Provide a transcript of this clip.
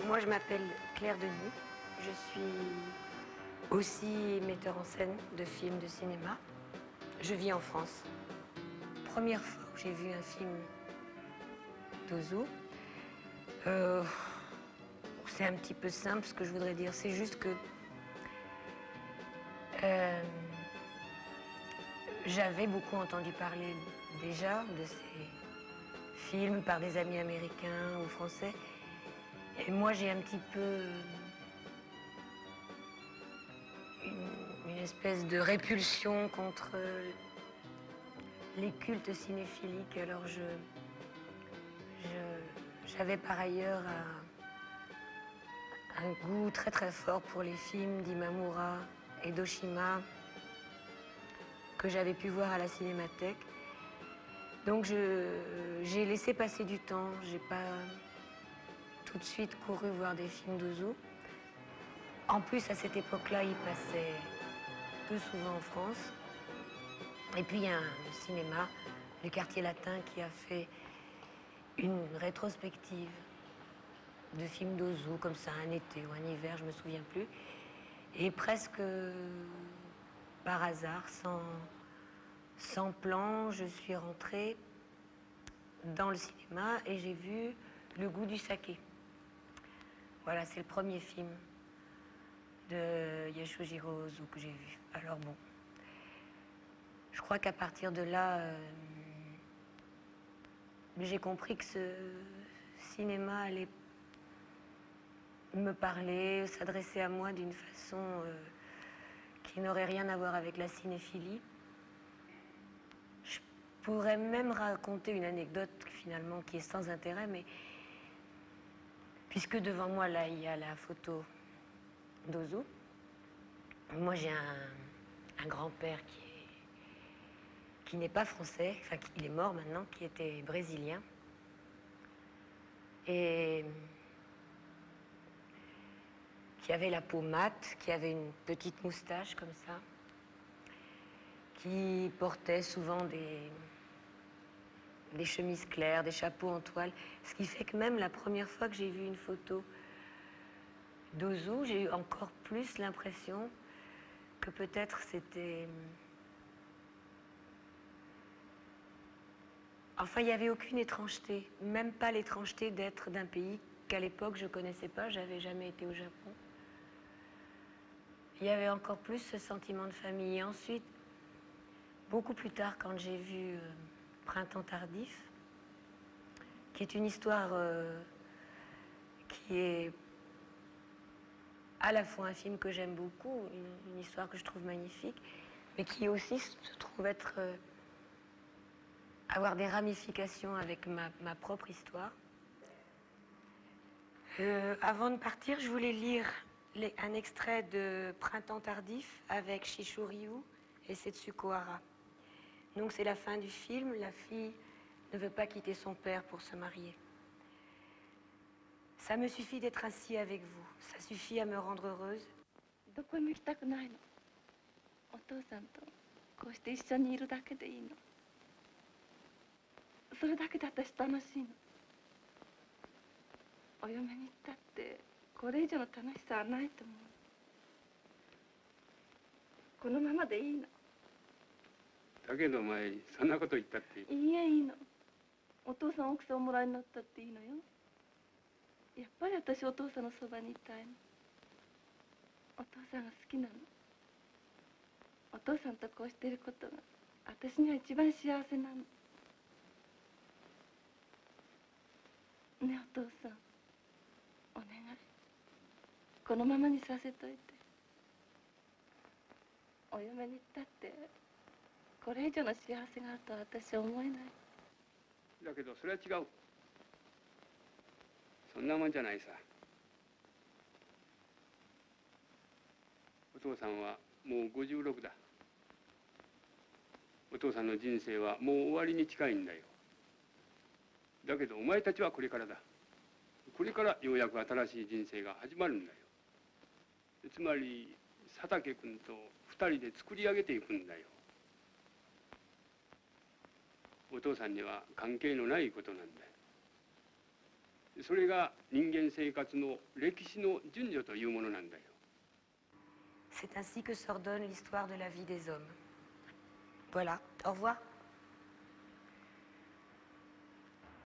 Moi, je m'appelle Claire Denis. Je suis aussi metteur en scène de films de cinéma. Je vis en France. Première fois où j'ai vu un film d'Ozu, c'est un petit peu simple ce que je voudrais dire. C'est juste que j'avais beaucoup entendu parler déjà de ces films par des amis américains ou français. Et moi, j'ai un petit peu une espèce de répulsion contre les cultes cinéphiliques. Alors j'avais par ailleurs un goût très très fort pour les films d'Imamura et d'Oshima que j'avais pu voir à la Cinémathèque. Donc j'ai laissé passer du temps. J'ai pas tout de suite couru voir des films d'Ozu. En plus, à cette époque-là, il passait peu souvent en France. Et puis, il y a un cinéma, le Quartier Latin, qui a fait une rétrospective de films d'Ozu, comme ça, un été ou un hiver, je me souviens plus. Et presque par hasard, sans plan, je suis rentrée dans le cinéma et j'ai vu Le goût du saké. Voilà, c'est le premier film de Yasujiro Ozu que j'ai vu. Alors bon, je crois qu'à partir de là, j'ai compris que ce cinéma allait me parler, s'adresser à moi d'une façon qui n'aurait rien à voir avec la cinéphilie. Je pourrais même raconter une anecdote finalement qui est sans intérêt, mais puisque devant moi là il y a la photo d'Ozu. Moi j'ai un grand-père qui n'est pas français, enfin il est mort maintenant, qui était brésilien. Et qui avait la peau mate, qui avait une petite moustache comme ça, qui portait souvent des chemises claires, des chapeaux en toile. Ce qui fait que même la première fois que j'ai vu une photo d'Ozu, j'ai eu encore plus l'impression que peut-être c'était... Enfin, il n'y avait aucune étrangeté, même pas l'étrangeté d'être d'un pays qu'à l'époque je ne connaissais pas, j'avais jamais été au Japon. Il y avait encore plus ce sentiment de famille. Et ensuite, beaucoup plus tard, quand j'ai vu Printemps tardif, qui est une histoire qui est à la fois un film que j'aime beaucoup, une histoire que je trouve magnifique, mais qui aussi se trouve être avoir des ramifications avec ma propre histoire. Avant de partir, je voulais lire un extrait de Printemps tardif avec Shisho Ryu et Setsuko Hara. Donc c'est la fin du film, la fille ne veut pas quitter son père pour se marier. Ça me suffit d'être assis avec vous, ça suffit à me rendre heureuse. どこにも行きたくないの。お父さんとこうして一緒にいるだけでいいの。それだけで私楽しいの。お嫁に行ったってこれ以上の楽しさはないと思う。このままでいいの。だけどお前そんなこと言ったって。いいえいいの。お父さん奥さんおもらいになったっていいのよ。やっぱり私お父さんのそばにいたいの。お父さんが好きなの。お父さんとこうしていることが私には一番幸せなの。ねえお父さん、お願い。このままにさせといて。お嫁に行ったってこれ以上の幸せがあるとは私は思えない。だけどそれは違う。そんなもんじゃないさ。お父さんはもう56だ。お父さんの人生はもう終わりに近いんだよ。だけどお前たちはこれからだ。これからようやく新しい人生が始まるんだよ。つまり佐竹君と2人で作り上げていくんだよ。お父さんには関係のないことなんだよ。それが人間生活の歴史の順序というものなんだよ。C'est ainsi que s'ordonne l'histoire de la vie des hommes. Voilà, au revoir.